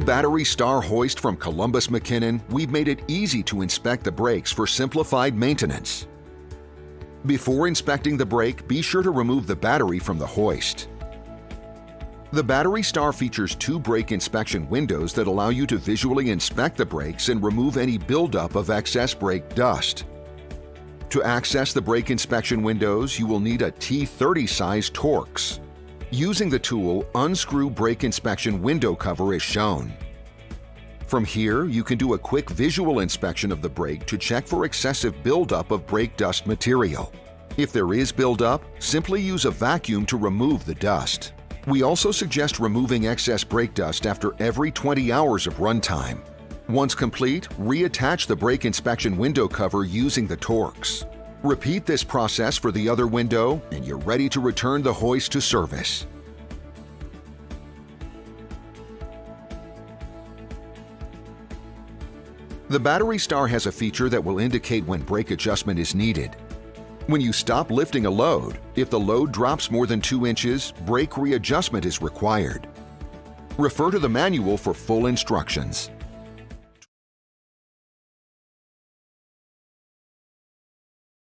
BatteryStar hoist from Columbus McKinnon, we've made it easy to inspect the brakes for simplified maintenance. Before inspecting the brake, be sure to remove the battery from the hoist. The BatteryStar features 2 brake inspection windows that allow you to visually inspect the brakes and remove any buildup of excess brake dust. To access the brake inspection windows, you will need a T30 size Torx. Using the tool, unscrew brake inspection window cover as shown. From here, you can do a quick visual inspection of the brake to check for excessive buildup of brake dust material. If there is buildup, simply use a vacuum to remove the dust. We also suggest removing excess brake dust after every 20 hours of runtime. Once complete, reattach the brake inspection window cover using the Torx. Repeat this process for the other window, and you're ready to return the hoist to service. The BatteryStar has a feature that will indicate when brake adjustment is needed. When you stop lifting a load, if the load drops more than 2 inches, brake readjustment is required. Refer to the manual for full instructions.